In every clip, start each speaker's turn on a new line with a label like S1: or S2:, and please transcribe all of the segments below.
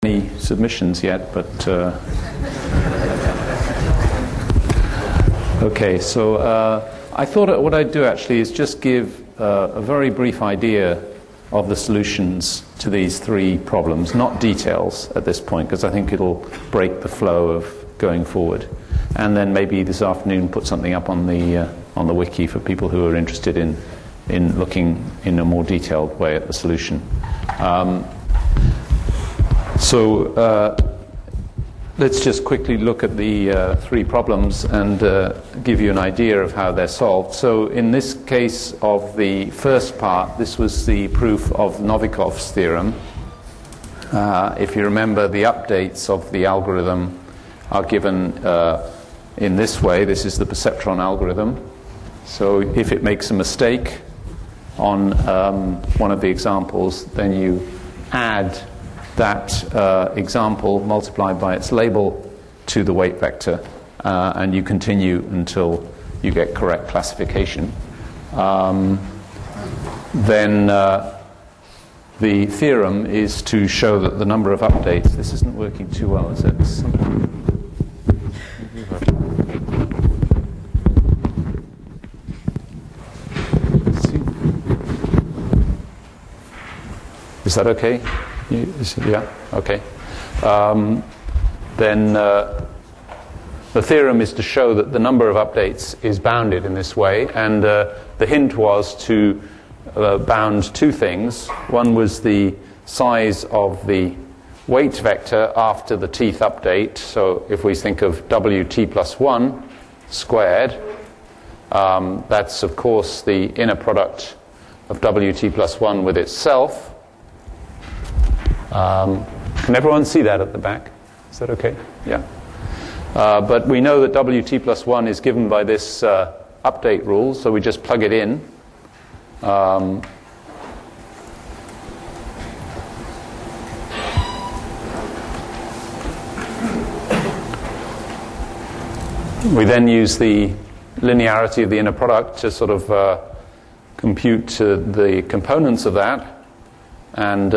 S1: Any submissions yet, but okay, so I thought what I'd do actually is just give a very brief idea of the solutions to these three problems, not details at this point, because I think it'll break the flow of going forward. And then maybe this afternoon put something up on the wiki for people who are interested in looking in a more detailed way at the solution. So let's just quickly look at the three problems and give you an idea of how they're solved. So in this case of the first part, this was the proof of Novikov's theorem. If you remember, the updates of the algorithm are given in this way. This is the perceptron algorithm. So if it makes a mistake on one of the examples, then you add that example multiplied by its label to the weight vector, and you continue until you get correct classification. Then the theorem is to show that the number of updates. This isn't working too well, is it? Is that okay? Yeah, okay. Then the theorem is to show that the number of updates is bounded in this way, and the hint was to bound two things. One was the size of the weight vector after the tth update. So if we think of wt plus 1 squared, that's of course the inner product of wt plus 1 with itself. Can everyone see that at the back? Is that okay? Yeah. But we know that wt plus 1 is given by this update rule, so we just plug it in. We then use the linearity of the inner product to sort of compute the components of that, and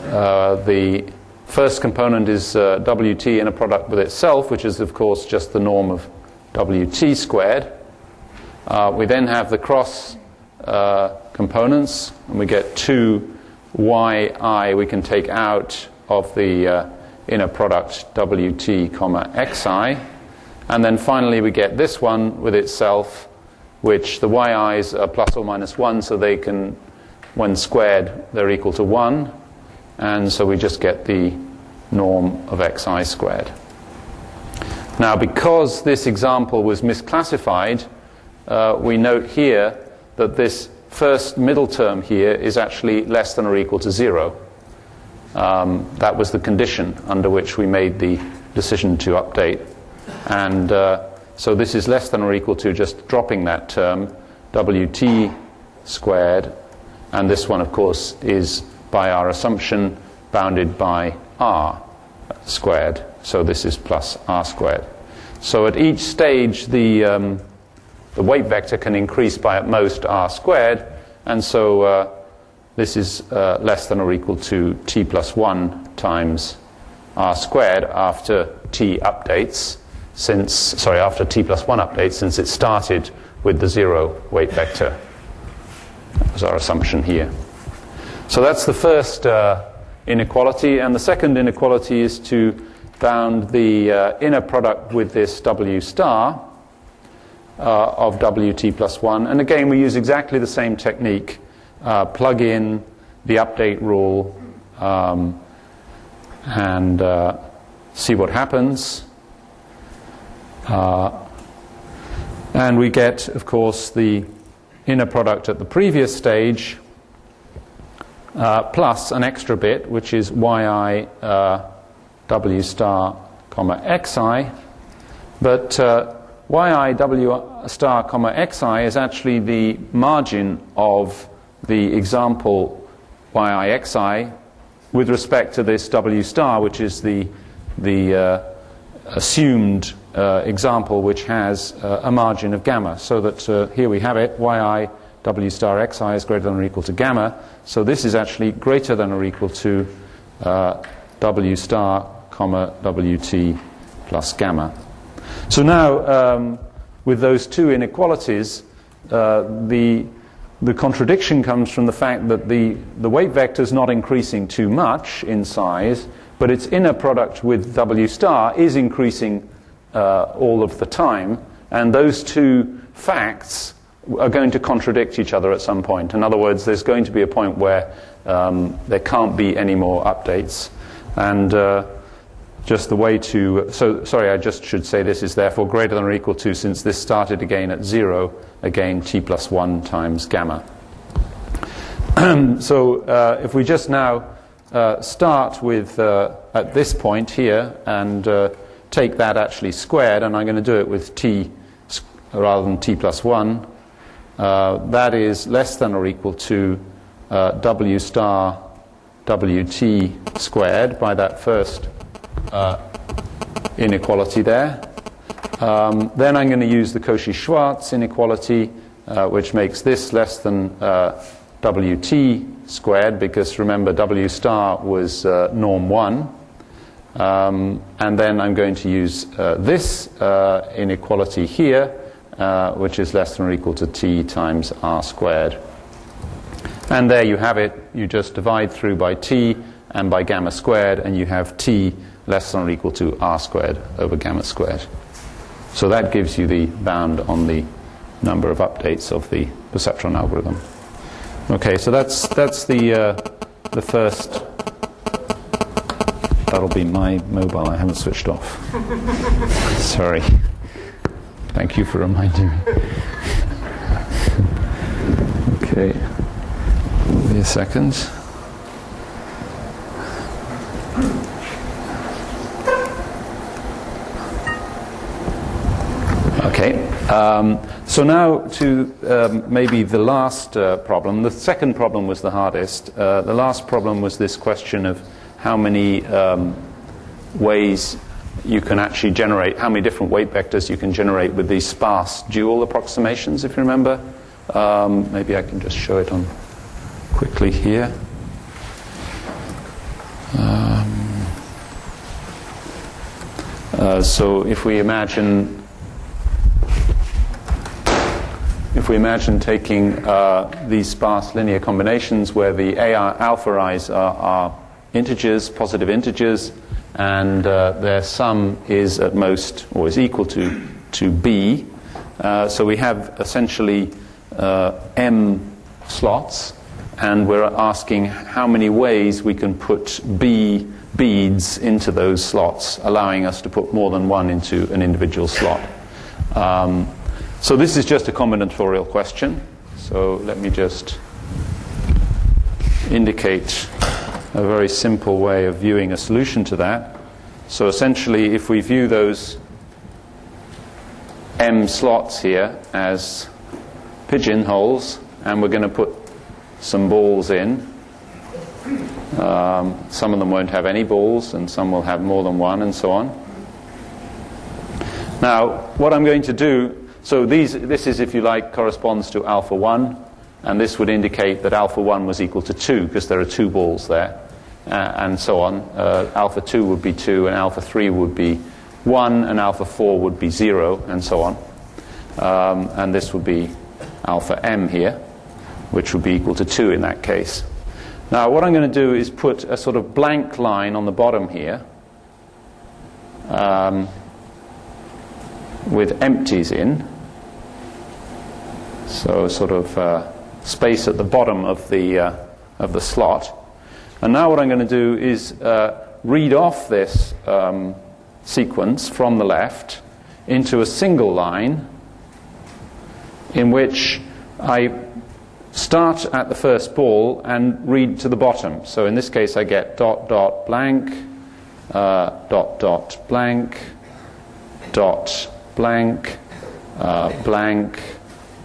S1: the first component is wt inner product with itself, which is of course just the norm of wt squared. We then have the cross components, and we get 2 yi we can take out of the inner product wt comma xi, and then finally we get this one with itself, which the yi's are plus or minus 1, so they can, when squared, they're equal to 1. And so we just get the norm of xi squared. Now, because this example was misclassified, we note here that this first middle term here is actually less than or equal to 0. That was the condition under which we made the decision to update. And so this is less than or equal to just dropping that term, wt squared. And this one, of course, is, by our assumption, bounded by r squared. So this is plus r squared. So at each stage, the weight vector can increase by at most r squared, and so this is less than or equal to t plus 1 times r squared after t updates, after t plus 1 updates, since it started with the 0 weight vector. That was our assumption here. So that's the first inequality, and the second inequality is to bound the inner product with this w star of wt plus 1. And again, we use exactly the same technique. Plug in the update rule and see what happens. And we get, of course, the inner product at the previous stage, plus an extra bit, which is yi w star comma xi. But yi w star comma xi is actually the margin of the example yi xi with respect to this w star, which is the assumed example which has a margin of gamma. So that here we have it, yi w star xi is greater than or equal to gamma. So this is actually greater than or equal to W star, comma, WT plus gamma. So now, with those two inequalities, the contradiction comes from the fact that the weight vector is not increasing too much in size, but its inner product with W star is increasing all of the time, and those two facts are going to contradict each other at some point. In other words, there's going to be a point where there can't be any more updates, and just the way to... So, sorry, I just should say this is therefore greater than or equal to, since this started again at 0, again t plus 1 times gamma. So if we just now start with, at this point here, and take that actually squared, and I'm going to do it with t rather than t plus 1, that is less than or equal to W star WT squared by that first inequality there. Then I'm going to use the Cauchy-Schwarz inequality, which makes this less than WT squared, because remember W star was norm 1. And then I'm going to use this inequality here, which is less than or equal to t times r squared. And there you have it. You just divide through by t and by gamma squared, and you have t less than or equal to r squared over gamma squared. So that gives you the bound on the number of updates of the perceptron algorithm. Okay, so that's the first. That'll be my mobile. I haven't switched off. Sorry. Thank you for reminding me. Okay. Give me a second. Okay. So now to maybe the last problem. The second problem was the hardest. The last problem was this question of how many ways you can actually generate, how many different weight vectors you can generate with these sparse dual approximations, if you remember. Maybe I can just show it on quickly here. So if we imagine taking these sparse linear combinations where the alpha i's are integers, positive integers, and their sum is at most, or is equal to b. So we have essentially m slots, and we're asking how many ways we can put b beads into those slots, allowing us to put more than one into an individual slot. So this is just a combinatorial question. So let me just indicate a very simple way of viewing a solution to that. So essentially, if we view those m slots here as pigeonholes, and we're going to put some balls in. Some of them won't have any balls, and some will have more than one, and so on. Now, what I'm going to do, so this is, if you like, corresponds to alpha 1, and this would indicate that alpha 1 was equal to 2, because there are two balls there, and so on. Alpha 2 would be 2, and alpha 3 would be 1, and alpha 4 would be 0, and so on. And this would be alpha m here, which would be equal to 2 in that case. Now, what I'm going to do is put a sort of blank line on the bottom here, with empties in. So sort of space at the bottom of the slot. And now what I'm going to do is read off this sequence from the left into a single line in which I start at the first ball and read to the bottom. So in this case I get dot dot blank, dot dot blank, dot blank, blank,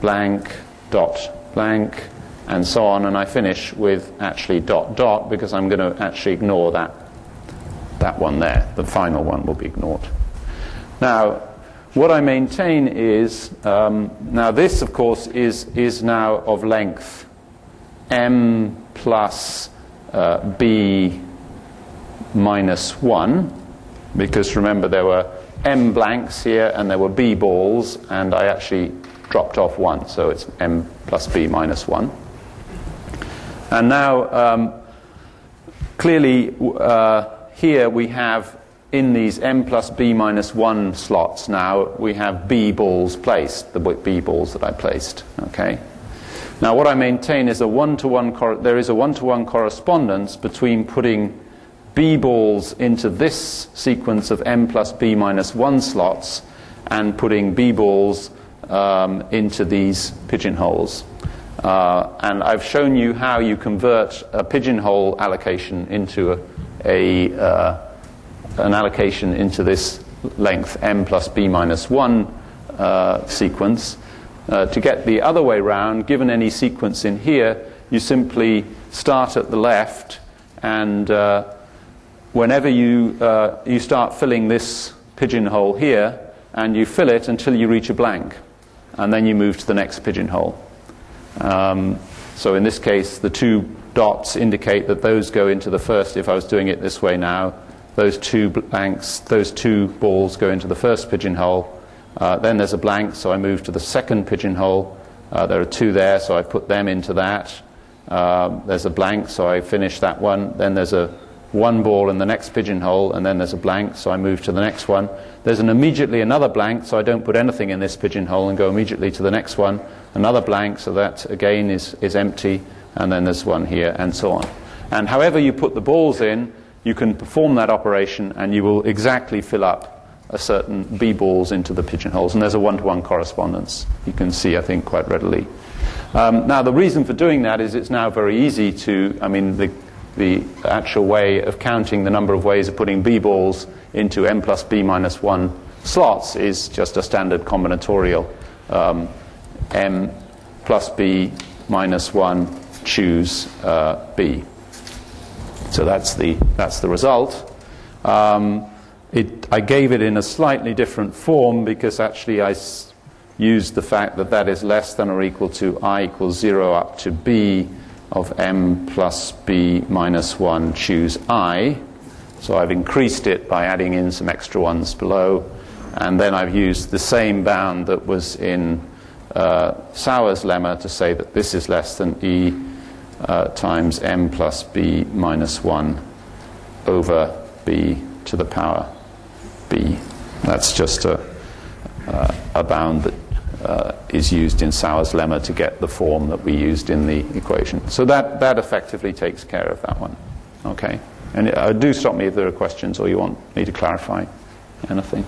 S1: blank, dot blank, and so on, and I finish with actually dot dot, because I'm going to actually ignore that one there. The final one will be ignored. Now, what I maintain is, now this of course is now of length m plus b minus 1, because remember there were m blanks here and there were b balls, and I actually dropped off 1, so it's m plus b minus 1. And now clearly here we have, in these m plus b minus 1 slots now, we have b balls placed, the b balls that I placed. Okay. Now what I maintain is there is a one-to-one correspondence between putting b balls into this sequence of m plus b minus 1 slots and putting b balls into these pigeonholes. And I've shown you how you convert a pigeonhole allocation into an allocation into this length m plus b minus 1 sequence. To get the other way round, given any sequence in here, you simply start at the left, and whenever you start filling this pigeonhole here, and you fill it until you reach a blank, and then you move to the next pigeonhole. So in this case, the 2 dots indicate that those go into the first. If I was doing it this way now, those 2 blanks, those 2 balls go into the first pigeonhole. Then there's a blank, so I move to the second pigeonhole. There are 2 there, so I put them into that. There's a blank, so I finish that one. Then there's a 1 ball in the next pigeonhole, and then there's a blank, so I move to the next one. There's immediately another blank, so I don't put anything in this pigeonhole and go immediately to the next one. Another blank, so that again is empty, and then there's one here, and so on. And however you put the balls in, you can perform that operation, and you will exactly fill up a certain b balls into the pigeonholes, and there's a one-to-one correspondence. You can see, I think, quite readily. Now, the reason for doing that is it's now very easy to, the actual way of counting the number of ways of putting b balls into m plus b minus 1 slots is just a standard combinatorial m plus b minus 1 choose b. So that's the result. I gave it in a slightly different form because actually I used the fact that that is less than or equal to I equals 0 up to b of m plus b minus 1 choose I. So I've increased it by adding in some extra ones below, and then I've used the same bound that was in Sauer's lemma to say that this is less than e times m plus b minus 1 over b to the power b. That's just a bound that is used in Sauer's lemma to get the form that we used in the equation. So that effectively takes care of that one. Okay? And do stop me if there are questions or you want me to clarify anything.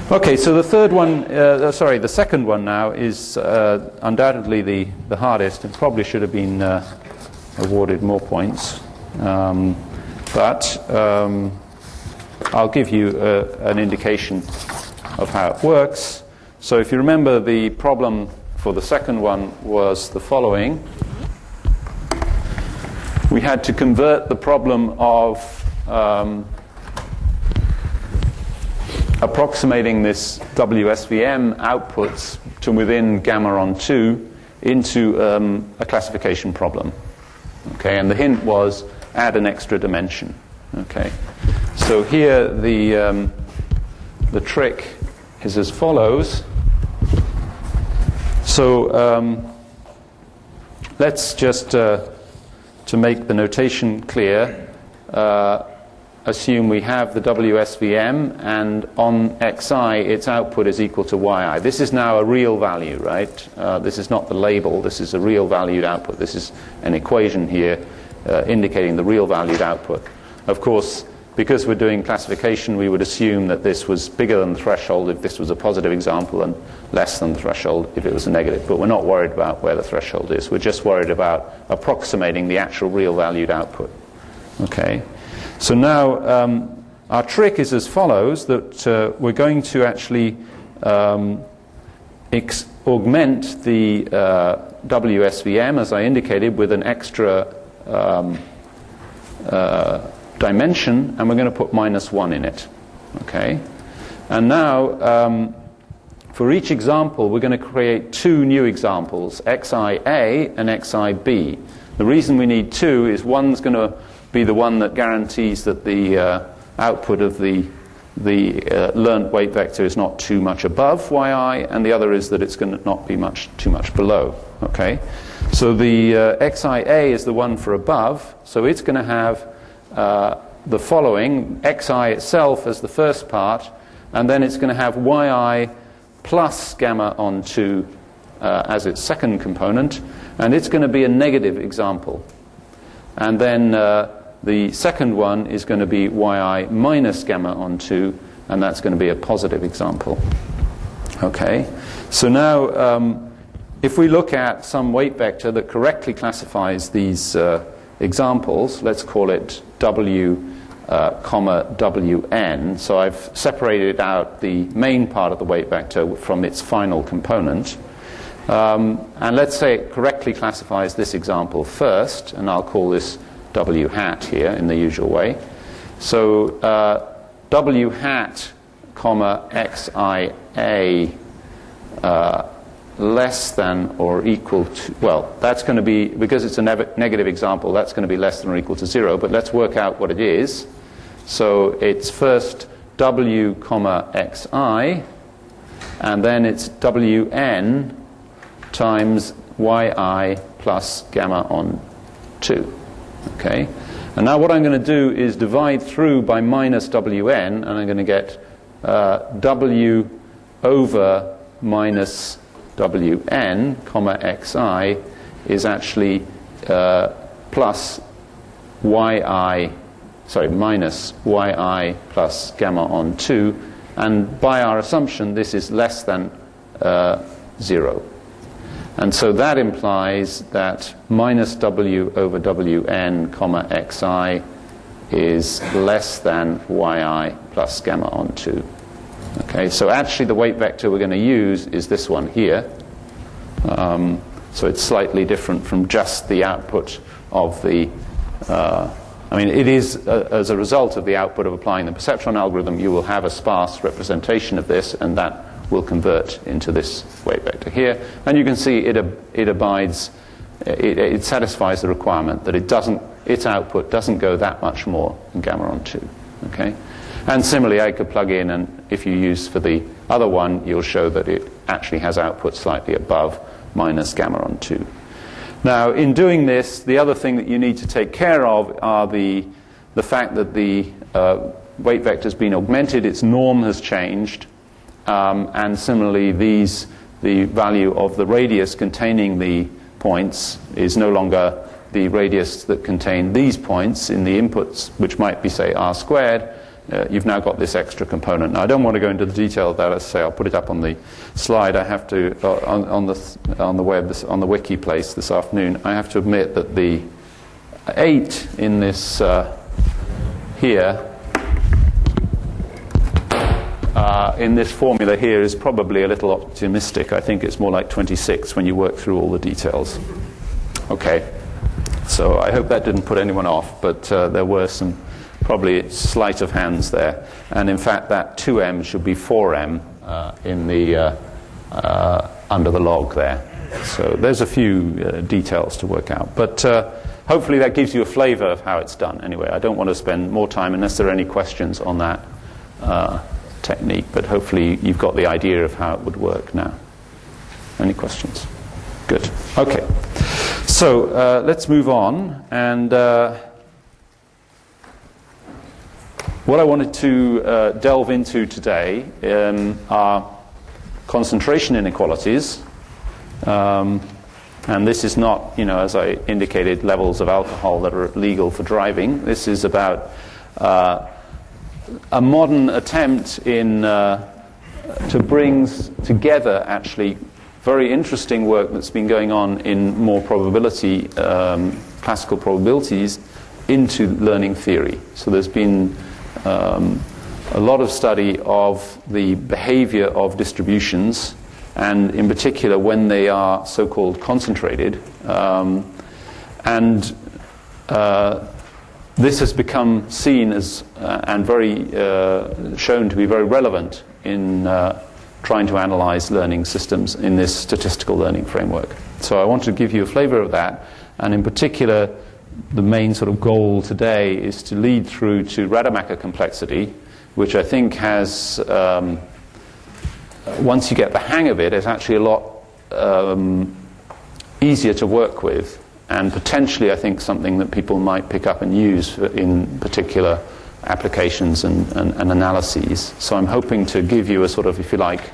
S1: Okay, so the third one, the second one now is undoubtedly the hardest and probably should have been awarded more points. But I'll give you an indication of how it works. So if you remember, the problem for the second one was the following. We had to convert the problem of approximating this WSVM outputs to within gamma on 2 into a classification problem. Okay, and the hint was add an extra dimension. Okay, so here the trick is as follows. So let's just to make the notation clear, assume we have the WSVM, and on xi its output is equal to yi. This is now a real value, right? This is not the label, this is a real valued output. This is an equation here indicating the real valued output. Of course, because we're doing classification, we would assume that this was bigger than the threshold if this was a positive example and less than the threshold if it was a negative. But we're not worried about where the threshold is. We're just worried about approximating the actual real valued output. Okay. So now our trick is as follows, that we're going to actually augment the WSVM, as I indicated, with an extra dimension, and we're going to put -1 in it. Okay. And now for each example we're going to create 2 new examples, xia and xib. The reason we need 2 is one's going to be the one that guarantees that the output of the learnt weight vector is not too much above yi, and the other is that it's going to not be too much below. Okay, so the xia is the one for above, so it's going to have the following: xi itself as the first part, and then it's going to have yi plus gamma on 2 as its second component, and it's going to be a negative example. And then the second one is going to be yi minus gamma on 2, and that's going to be a positive example. Okay, so now if we look at some weight vector that correctly classifies these examples, let's call it w, comma wn. So I've separated out the main part of the weight vector from its final component. And let's say it correctly classifies this example first, and I'll call this w hat here in the usual way. So w hat, comma xia less than or equal to, well, that's going to be, because it's a negative example, that's going to be less than or equal to 0, but let's work out what it is. So it's first w, comma xi, and then it's wn times yi plus gamma on 2. Okay, and now what I'm going to do is divide through by minus wn, and I'm going to get w over minus wn, comma xi is actually plus minus yi plus gamma on 2, and by our assumption this is less than 0. And so that implies that minus w over wn, comma xi is less than yi plus gamma on 2. Okay, so actually the weight vector we're going to use is this one here. So it's slightly different from just the output of the... I mean, it is as a result of the output of applying the perceptron algorithm, you will have a sparse representation of this, and that will convert into this weight vector here. And you can see it abides, it satisfies the requirement that its output doesn't go that much more than gamma on 2. Okay? And similarly, I could plug in, and if you use for the other one, you'll show that it actually has output slightly above minus gamma on 2. Now, in doing this, the other thing that you need to take care of are the fact that the weight vector has been augmented, its norm has changed, and similarly, the value of the radius containing the points is no longer the radius that contain these points in the inputs, which might be, say, r squared. You've now got this extra component. Now, I don't want to go into the detail of that. As I say, I'll put it up on the slide. I have to on the web, on the wiki place this afternoon. I have to admit that the 8 in this here in this formula here is probably a little optimistic. I think it's more like 26 when you work through all the details. Okay, so I hope that didn't put anyone off, but there were some probably sleight of hands there, and in fact that 2m should be 4m in the under the log there. So there's a few details to work out, but hopefully that gives you a flavor of how it's done. Anyway, I don't want to spend more time unless there are any questions on that technique, but hopefully you've got the idea of how it would work now. Any questions? Good. Okay, so let's move on, and what I wanted to delve into today are concentration inequalities, and this is not, as I indicated, levels of alcohol that are legal for driving. This is about a modern attempt to bring together actually very interesting work that's been going on in more probability, classical probabilities, into learning theory. So there's been a lot of study of the behavior of distributions, and in particular when they are so-called concentrated. This has become seen as and very shown to be very relevant in trying to analyze learning systems in this statistical learning framework. So I want to give you a flavor of that, and in particular the main sort of goal today is to lead through to Rademacher complexity, which I think has, once you get the hang of it, it's actually a lot easier to work with, and potentially I think something that people might pick up and use in particular applications and analyses. So I'm hoping to give you a sort of, if you like,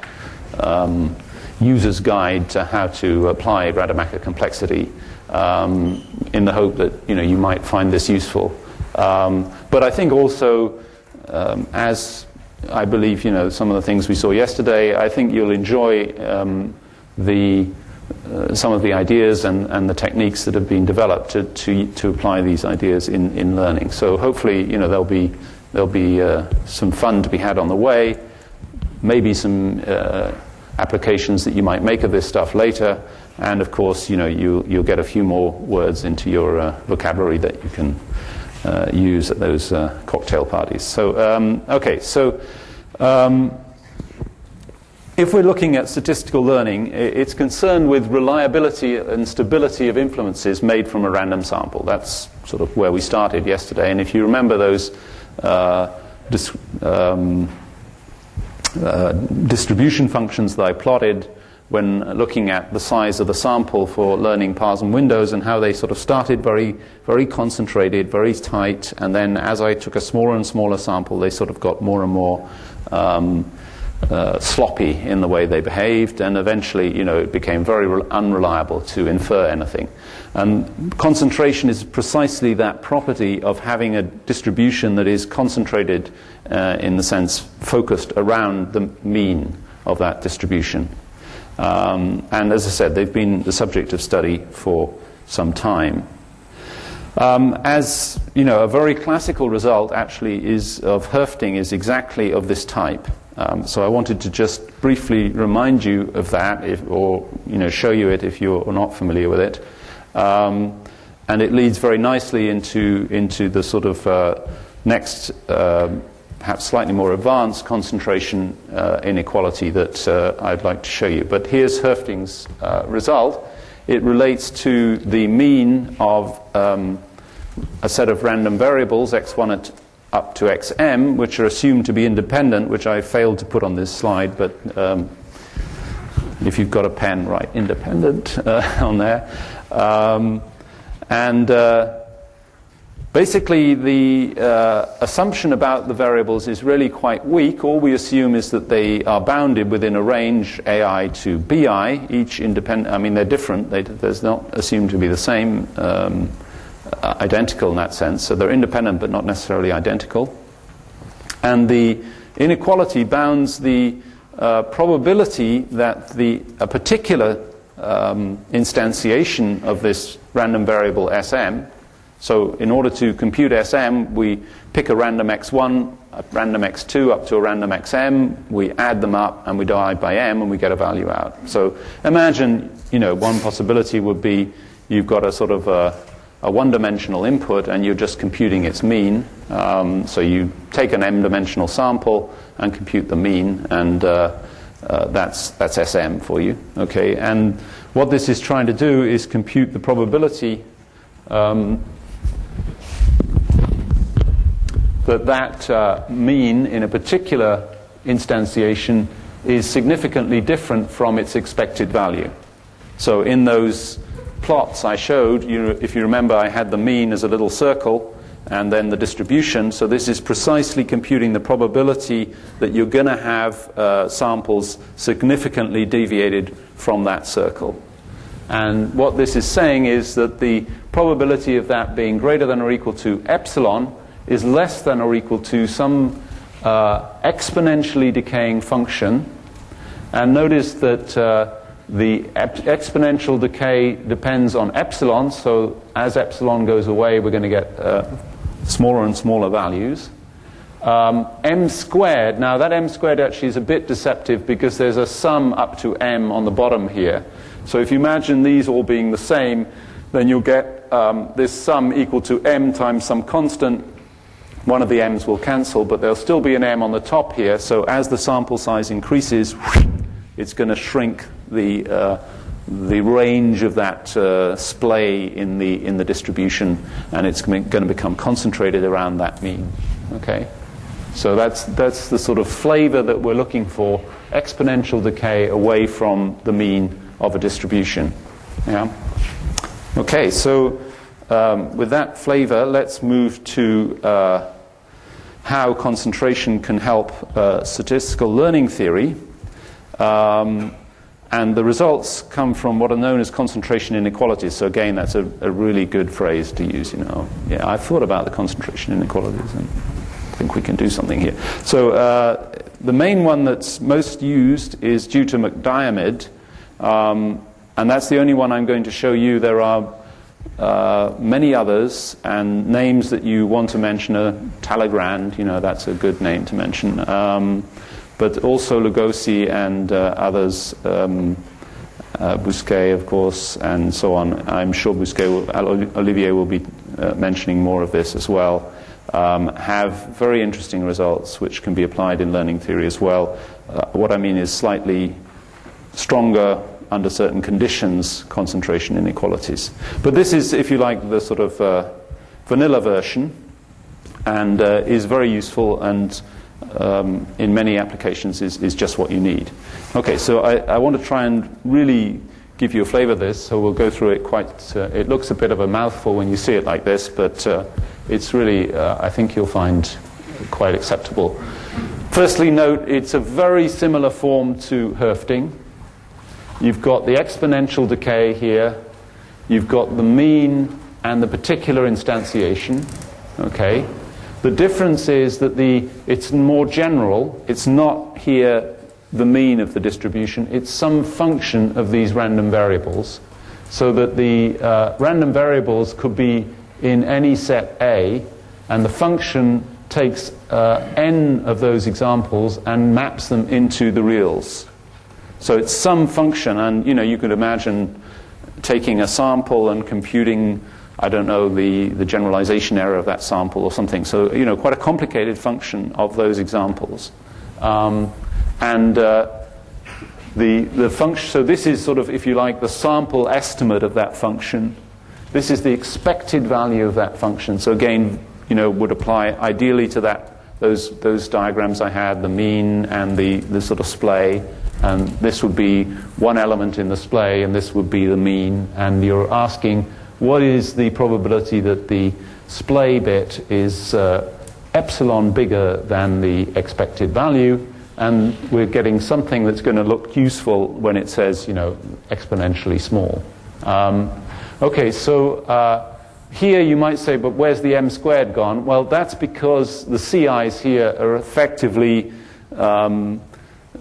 S1: user's guide to how to apply Rademacher complexity, in the hope that you might find this useful. But I think also, as I believe some of the things we saw yesterday, I think you'll enjoy some of the ideas and the techniques that have been developed to apply these ideas in learning. So hopefully there'll be some fun to be had on the way, maybe some applications that you might make of this stuff later, and of course you'll get a few more words into your vocabulary that you can use at those cocktail parties. So okay, so if we're looking at statistical learning, it's concerned with reliability and stability of inferences made from a random sample. That's sort of where we started yesterday. And if you remember those distribution functions that I plotted when looking at the size of the sample for learning Parse and Windows, and how they sort of started very, very concentrated, very tight, and then as I took a smaller and smaller sample, they sort of got more and more sloppy in the way they behaved, and eventually, it became very unreliable to infer anything. And concentration is precisely that property of having a distribution that is concentrated, in the sense focused around the mean of that distribution. And as I said, they've been the subject of study for some time. As a very classical result actually of Hoefting is exactly of this type. So I wanted to just briefly remind you of that, or show you it if you're not familiar with it. And it leads very nicely into the sort of next, perhaps slightly more advanced concentration inequality that I'd like to show you. But here's Hoefting's result. It relates to the mean of a set of random variables, x1 up to xm, which are assumed to be independent, which I failed to put on this slide, but if you've got a pen, write independent on there. Basically, the assumption about the variables is really quite weak. All we assume is that they are bounded within a range AI to BI, each independent. They're different. There's not assumed to be the same, identical in that sense. So they're independent but not necessarily identical. And the inequality bounds the probability that a particular instantiation of this random variable Sm. So in order to compute Sm, we pick a random x1, a random x2 up to a random xm, we add them up and we divide by m and we get a value out. So imagine, one possibility would be you've got a sort of a one-dimensional input and you're just computing its mean. So you take an m-dimensional sample and compute the mean, and that's Sm for you. Okay, and what this is trying to do is compute the probability that mean in a particular instantiation is significantly different from its expected value. So in those plots I showed, if you remember, I had the mean as a little circle and then the distribution. So this is precisely computing the probability that you're going to have samples significantly deviated from that circle. And what this is saying is that the probability of that being greater than or equal to epsilon is less than or equal to some exponentially decaying function. And notice that the exponential decay depends on epsilon, so as epsilon goes away, we're going to get smaller and smaller values. M squared, now that M squared actually is a bit deceptive because there's a sum up to M on the bottom here. So if you imagine these all being the same, then you'll get this sum equal to M times some constant. One of the M's will cancel, but there'll still be an M on the top here. So as the sample size increases, it's going to shrink the range of that splay in the distribution, and it's going to become concentrated around that mean. Okay, so that's the sort of flavor that we're looking for: exponential decay away from the mean of a distribution. Yeah. Okay, so with that flavor, let's move to how concentration can help statistical learning theory. And the results come from what are known as concentration inequalities. So again, that's a really good phrase to use. Yeah, I've thought about the concentration inequalities, and I think we can do something here. So the main one that's most used is due to McDiarmid, and that's the only one I'm going to show you. There are many others, and names that you want to mention are Talleyrand. That's a good name to mention. But also Lugosi and others, Bousquet, of course, and so on. I'm sure Olivier will be mentioning more of this as well. Have very interesting results which can be applied in learning theory as well. What I mean is slightly stronger under certain conditions concentration inequalities. But this is, if you like, the sort of vanilla version, and is very useful, and in many applications is just what you need. Okay, so I want to try and really give you a flavor of this, so we'll go through it quite, it looks a bit of a mouthful when you see it like this, but it's really, I think you'll find quite acceptable. Firstly, note it's a very similar form to Hoefting. You've got the exponential decay here, you've got the mean and the particular instantiation, okay? The difference is that it's more general. It's not here the mean of the distribution. It's some function of these random variables. So that the random variables could be in any set A, and the function takes n of those examples and maps them into the reals. So it's some function, and you could imagine taking a sample and computing, I don't know, the generalization error of that sample or something. So, quite a complicated function of those examples. The function, so this is sort of, if you like, the sample estimate of that function. This is the expected value of that function. So again, would apply ideally to those diagrams I had, the mean and the sort of splay. And this would be one element in the splay, and this would be the mean. And you're asking, what is the probability that the splay bit is epsilon bigger than the expected value? And we're getting something that's going to look useful when it says, exponentially small. Okay, so here you might say, but where's the m squared gone? Well, that's because the CIs here are effectively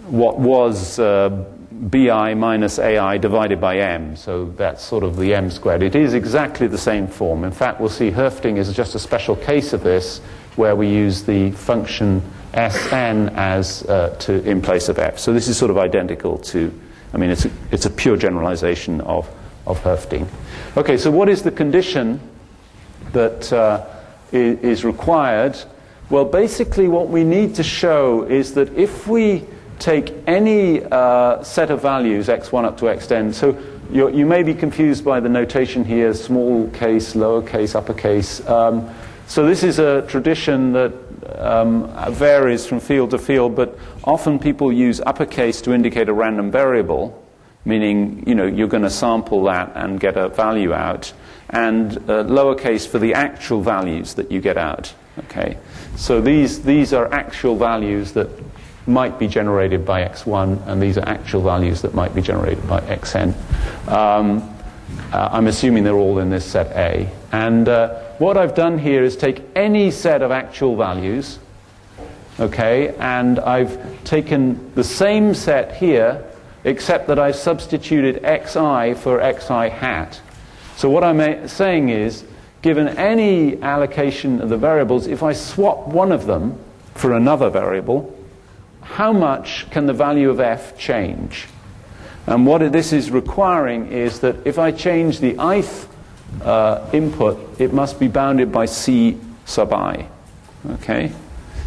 S1: what was bi minus ai divided by m, so that's sort of the m squared. It is exactly the same form. In fact, we'll see Hoefting is just a special case of this, where we use the function Sn as in place of f. So this is sort of identical to, it's a pure generalization of Hoefting. Okay, so what is the condition that is required? Well, basically what we need to show is that if we take any set of values, x1 up to xn, so you may be confused by the notation here, small case, lowercase, uppercase. So this is a tradition that varies from field to field, but often people use uppercase to indicate a random variable, meaning you're going to sample that and get a value out, and lowercase for the actual values that you get out. Okay, so these are actual values that might be generated by x1, and these are actual values that might be generated by xn. I'm assuming they're all in this set A. And what I've done here is take any set of actual values, okay, and I've taken the same set here, except that I've substituted xi for xi hat. So what I'm saying is, given any allocation of the variables, if I swap one of them for another variable, how much can the value of f change? And what this is requiring is that if I change the ith input, it must be bounded by c sub I. Okay?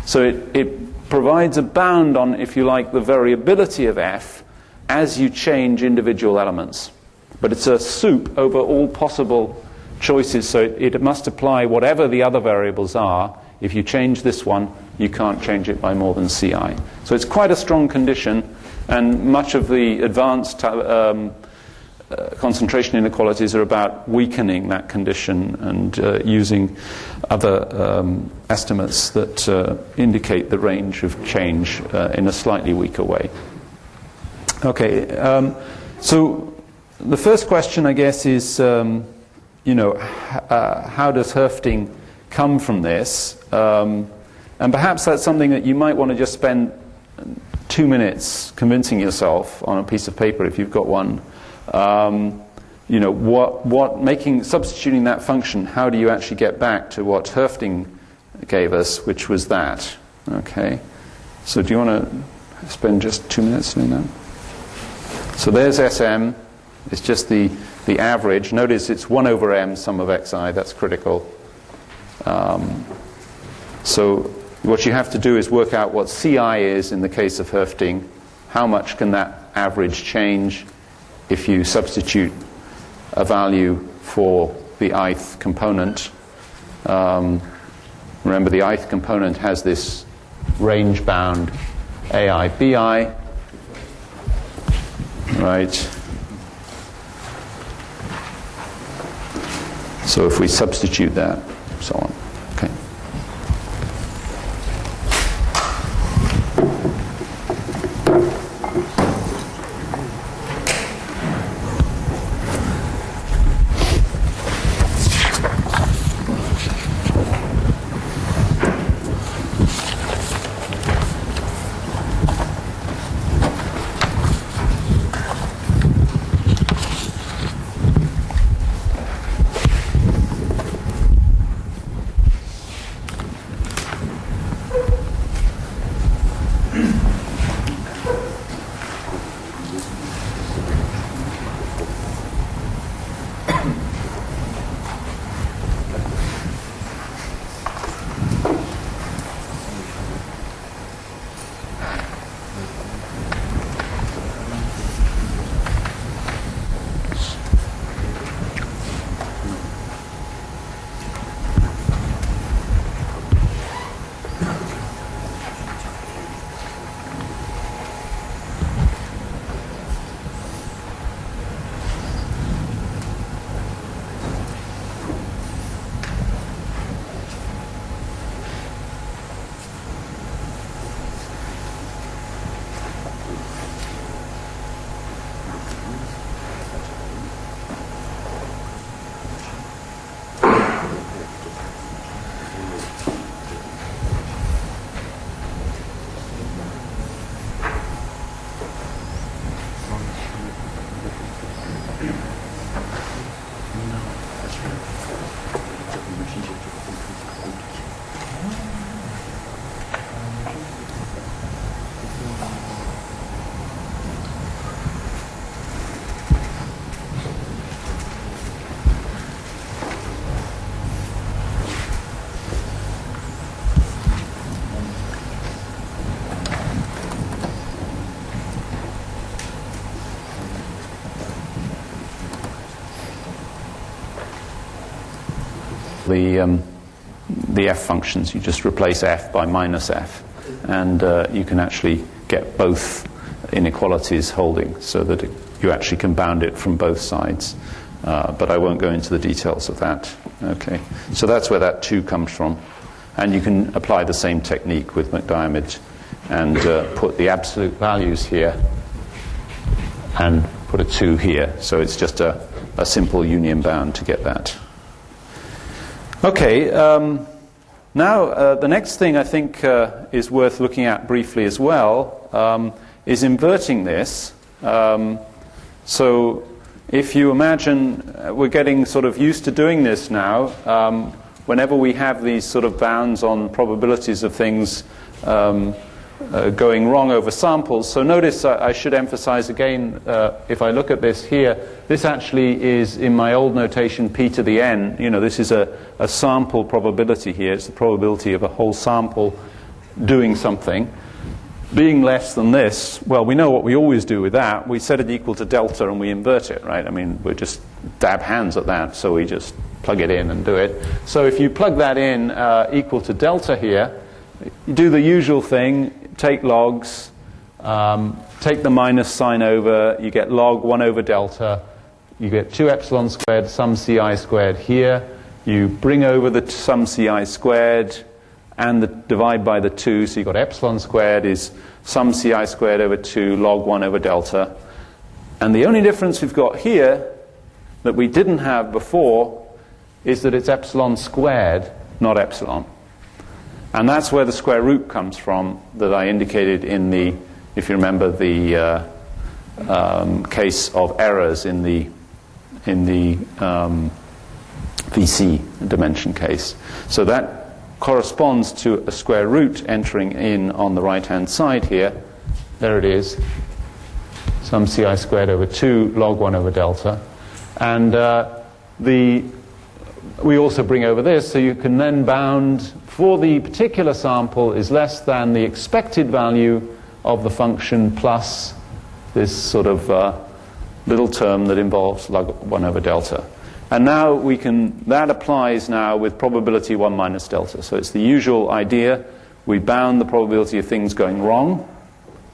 S1: So it provides a bound on, if you like, the variability of f as you change individual elements. but it's a soup over all possible choices, so it must apply whatever the other variables are. If you change this one, you can't change it by more than Ci. So it's quite a strong condition, and much of the advanced concentration inequalities are about weakening that condition and using other estimates that indicate the range of change in a slightly weaker way. Okay, so the first question, I guess, is, how does Hoefting come from this? And perhaps that's something that you might want to just spend 2 minutes convincing yourself on a piece of paper if you've got one. Substituting that function, how do you actually get back to what Hoefting gave us, which was that? Okay, so do you want to spend just 2 minutes doing that? So there's Sm. It's just the average. Notice it's 1 over m, sum of xi. That's critical. So what you have to do is work out what Ci is in the case of Hoefting. How much can that average change if you substitute a value for the ith component? Remember, the ith component has this range-bound ai bi, right? So if we substitute that, so on. Okay. The f functions, you just replace f by minus f, and you can actually get both inequalities holding, so that you actually can bound it from both sides. But I won't go into the details of that. Okay, so that's where that 2 comes from, and you can apply the same technique with McDiarmid and put the absolute values here and put a 2 here. So it's just a simple union bound to get that. Okay, now the next thing I think is worth looking at briefly as well is inverting this. So if you imagine, we're getting sort of used to doing this now, whenever we have these sort of bounds on probabilities of things going wrong over samples. So notice I should emphasize again, if I look at this here, this actually is, in my old notation, p to the n. This is a sample probability here. It's the probability of a whole sample doing something. being less than this, well, we know what we always do with that. We set it equal to delta and we invert it, right? I mean, we just dab hands at that, so we just plug it in and do it. So if you plug that in equal to delta here, you do the usual thing, take logs, take the minus sign over, you get log 1 over delta, you get 2 epsilon squared, sum ci squared here, you bring over the sum ci squared, and divide by the 2, so you've got epsilon squared is sum ci squared over 2 log 1 over delta. And the only difference we've got here that we didn't have before is that it's epsilon squared, not epsilon. And that's where the square root comes from that I indicated in the, if you remember, the case of errors in the VC dimension case. So that corresponds to a square root entering in on the right-hand side here. There it is. Sum ci squared over 2 log 1 over delta. And we also bring over this, so you can then bound for the particular sample is less than the expected value of the function plus this sort of little term that involves log 1 over delta. And now we can, that applies now with probability 1 minus delta. So it's the usual idea. We bound the probability of things going wrong,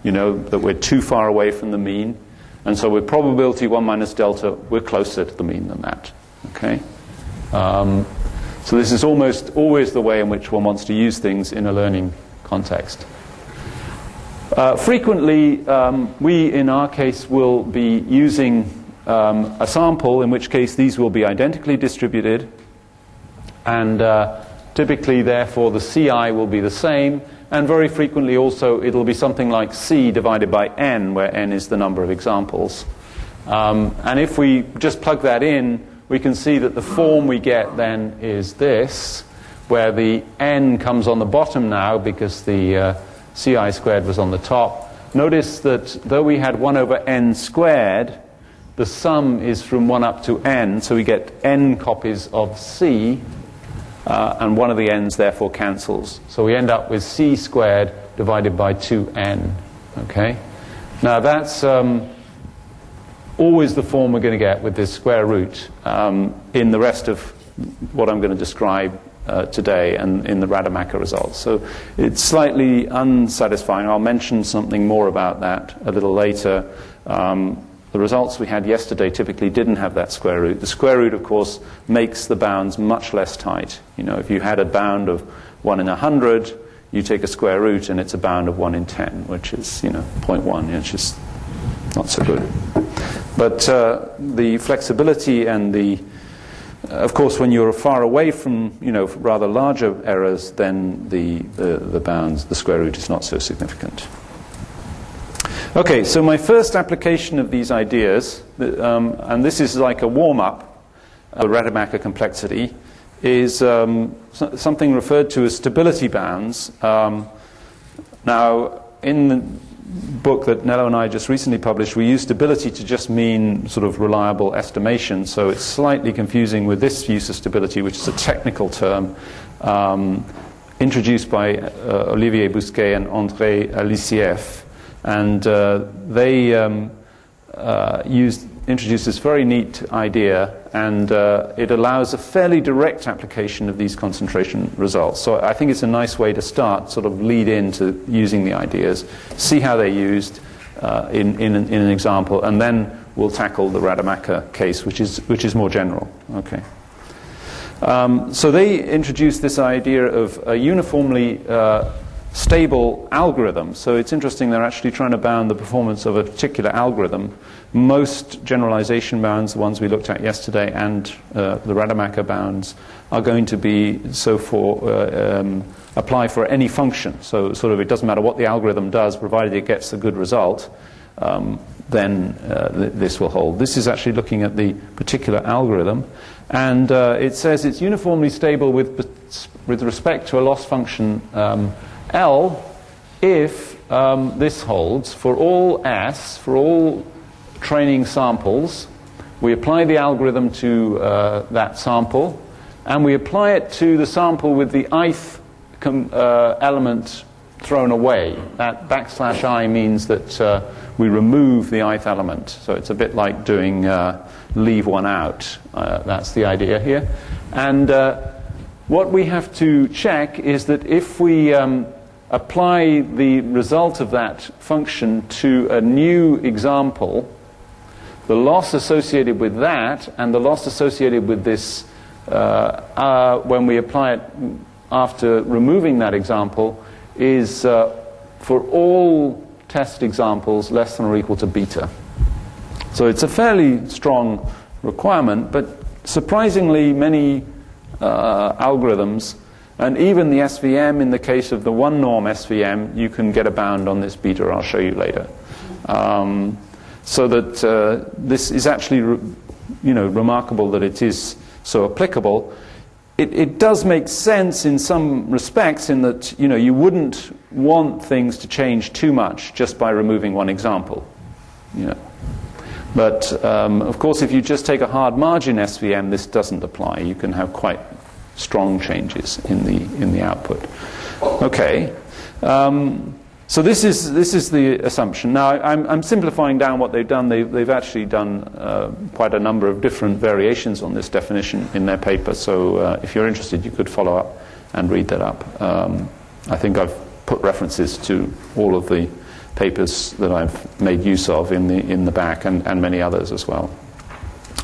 S1: you know, that we're too far away from the mean. And so with probability 1 minus delta, we're closer to the mean than that. Okay? So this is almost always the way in which one wants to use things in a learning context. Frequently, we, in our case, will be using a sample, in which case these will be identically distributed, and typically, therefore, the CI will be the same, and very frequently also it'll be something like C divided by N, where N is the number of examples. And if we just plug that in, we can see that the form we get then is this, where the N comes on the bottom now because the CI squared was on the top. Notice that though we had 1 over N squared, the sum is from 1 up to N, so we get N copies of C, and one of the N's therefore cancels. So we end up with C squared divided by 2N. Okay? Now that's always the form we're going to get with this square root in the rest of what I'm going to describe today and in the Rademacher results. So it's slightly unsatisfying. I'll mention something more about that a little later. The results we had yesterday typically didn't have that square root. The square root, of course, makes the bounds much less tight. You know, if you had a bound of 1 in 100, you take a square root and it's a bound of 1 in 10, which is, 0.1, which is not so good. But the flexibility and of course, when you're far away from, rather larger errors, then the bounds, the square root is not so significant. Okay, so my first application of these ideas, and this is like a warm-up, Rademacher complexity, is something referred to as stability bounds. Now, in the book that Nello and I just recently published, we use stability to just mean sort of reliable estimation, so it's slightly confusing with this use of stability, which is a technical term introduced by Olivier Bousquet and André Alissieff. And they introduced this very neat idea, and it allows a fairly direct application of these concentration results. So I think it's a nice way to start, sort of lead into using the ideas, see how they're used in an example, and then we'll tackle the Rademacher case, which is more general. Okay. So they introduced this idea of a uniformly stable algorithm. So it's interesting, they're actually trying to bound the performance of a particular algorithm. Most generalization bounds, the ones we looked at yesterday, and the Rademacher bounds, are going to be apply for any function. So sort of it doesn't matter what the algorithm does, provided it gets a good result, then this will hold. This is actually looking at the particular algorithm, and it says it's uniformly stable with respect to a loss function L if this holds for all S, for all training samples. We apply the algorithm to that sample, and we apply it to the sample with the ith element thrown away. That \I means that we remove the ith element. So it's a bit like doing leave one out. That's the idea here. And what we have to check is that if we apply the result of that function to a new example, the loss associated with that and the loss associated with this when we apply it after removing that example is for all test examples less than or equal to beta. So it's a fairly strong requirement, but surprisingly many algorithms, and even the SVM, in the case of the one norm SVM, you can get a bound on this beta. I'll show you later. So that this is actually remarkable that it is so applicable. It does make sense in some respects in that you wouldn't want things to change too much just by removing one example. But of course, if you just take a hard margin SVM, this doesn't apply. You can have quite strong changes in the output. Okay. So this is the assumption. Now I'm simplifying down what they've done. They've actually done quite a number of different variations on this definition in their paper. So if you're interested, you could follow up and read that up. I think I've put references to all of the papers that I've made use of in the back and many others as well.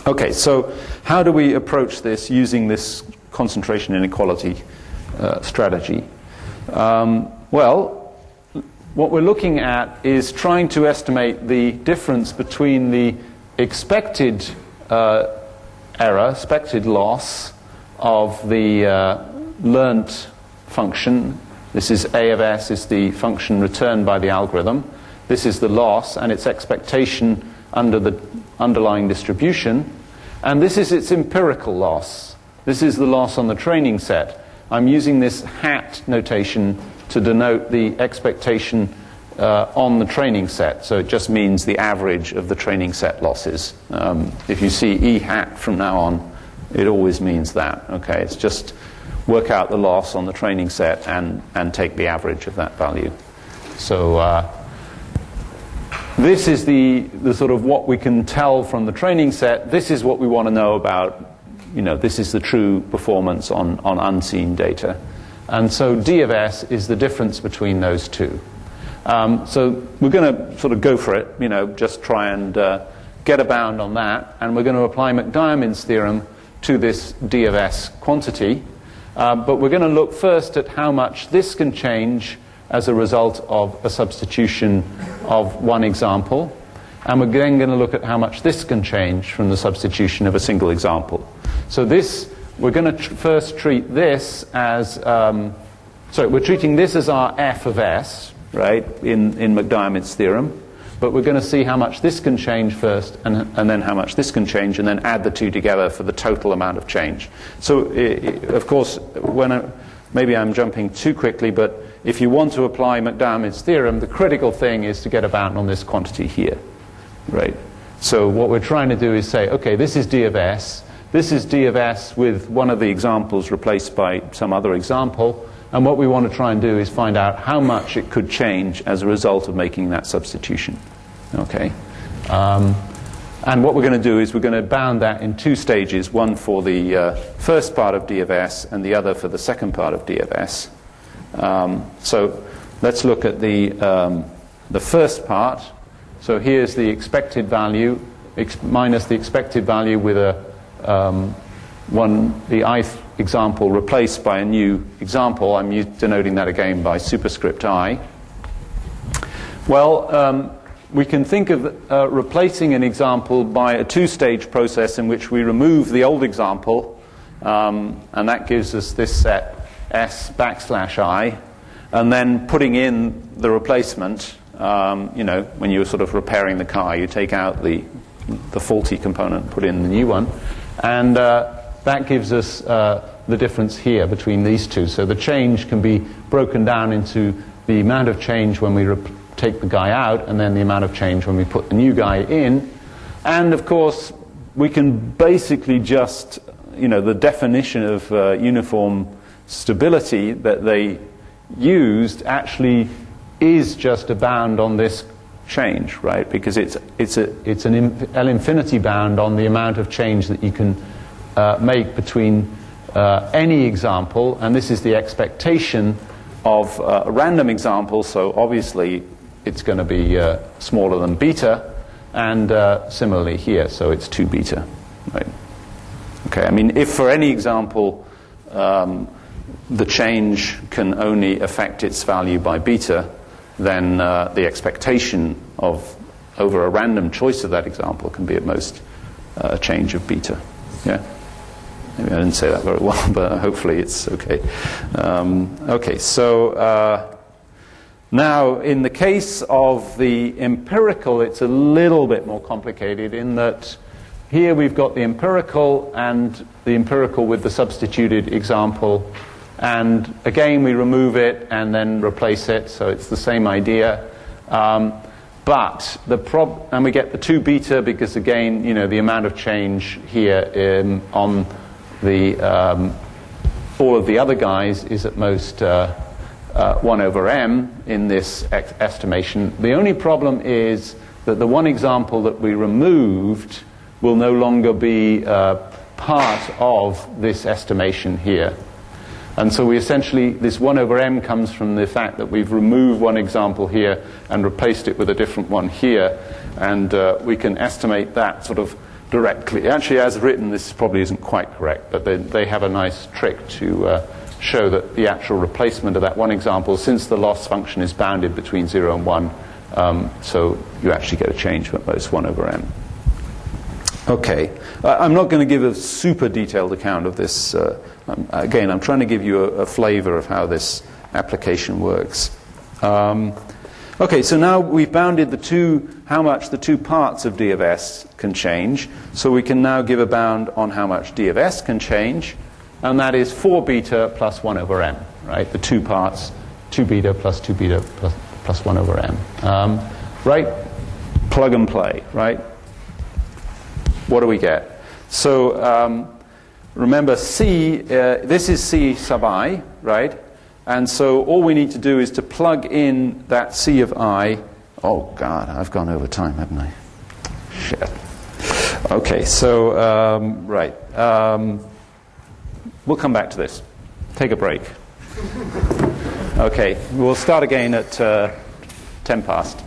S1: Okay, so how do we approach this using this concentration inequality strategy? Well, what we're looking at is trying to estimate the difference between the expected error, expected loss of the learnt function. This is A of S is the function returned by the algorithm. This is the loss and its expectation under the underlying distribution. And this is its empirical loss. This is the loss on the training set. I'm using this hat notation to denote the expectation on the training set. So it just means the average of the training set losses. If you see E hat from now on, it always means that. Okay, it's just work out the loss on the training set and take the average of that value. So this is the sort of what we can tell from the training set. This is what we want to know about. This is the true performance on unseen data. And so D of S is the difference between those two. So we're going to sort of go for it, just try and get a bound on that. And we're going to apply McDiarmid's theorem to this D of S quantity. But we're going to look first at how much this can change as a result of a substitution of one example. And we're then going to look at how much this can change from the substitution of a single example. So this, we're going to first treat this as, we're treating this as our f of s, right, in McDiarmid's theorem. But we're going to see how much this can change first, and then how much this can change, and then add the two together for the total amount of change. So, of course, maybe I'm jumping too quickly, but if you want to apply McDiarmid's theorem, the critical thing is to get a bound on this quantity here, right? So what we're trying to do is say, okay, this is D of S. This is D of S with one of the examples replaced by some other example. And what we want to try and do is find out how much it could change as a result of making that substitution. Okay. And what we're going to do is we're going to bound that in two stages, one for the first part of D of S and the other for the second part of D of S. So let's look at the first part. So here's the expected value minus the expected value with the ith example replaced by a new example. I'm denoting that again by superscript I. Well, we can think of replacing an example by a two-stage process in which we remove the old example, and that gives us this set S \I, and then putting in the replacement. When you're sort of repairing the car, you take out the faulty component, put in the new one, and that gives us the difference here between these two. So the change can be broken down into the amount of change when we take the guy out, and then the amount of change when we put the new guy in. And of course, we can basically just, the definition of uniform stability that they used actually is just a bound on this change, right? Because it's an L infinity bound on the amount of change that you can make between any example, and this is the expectation of a random example, so obviously it's going to be smaller than beta, and similarly here, so it's 2 beta, right? Okay, I mean, if for any example the change can only affect its value by beta, then the expectation of over a random choice of that example can be at most a change of beta. Yeah? Maybe I didn't say that very well, but hopefully it's okay. Okay, so now in the case of the empirical, it's a little bit more complicated in that here we've got the empirical and the empirical with the substituted example, and again we remove it and then replace it, so it's the same idea. But and we get the 2 beta because again, you know, the amount of change here on the all of the other guys is at most 1 over m in this estimation. The only problem is that the one example that we removed will no longer be part of this estimation here. And so we essentially, this 1 over m comes from the fact that we've removed one example here and replaced it with a different one here, and we can estimate that sort of directly. Actually, as written, this probably isn't quite correct, but they have a nice trick to show that the actual replacement of that one example, since the loss function is bounded between 0 and 1, so you actually get a change at most 1 over m. Okay, I'm not going to give a super detailed account of this. Again, I'm trying to give you a flavor of how this application works. Okay, so now we've bounded how much the 2 parts of d of s can change. So we can now give a bound on how much d of s can change, and that is 4 beta plus 1 over m, right? The 2 parts, 2 beta plus 2 beta plus 1 over m. Right? Plug and play, right? What do we get? So remember C, this is C sub I, right? And so all we need to do is to plug in that C of I. Oh God, I've gone over time, haven't I? Shit. Okay, so, right. We'll come back to this. Take a break. Okay, we'll start again at 10 past.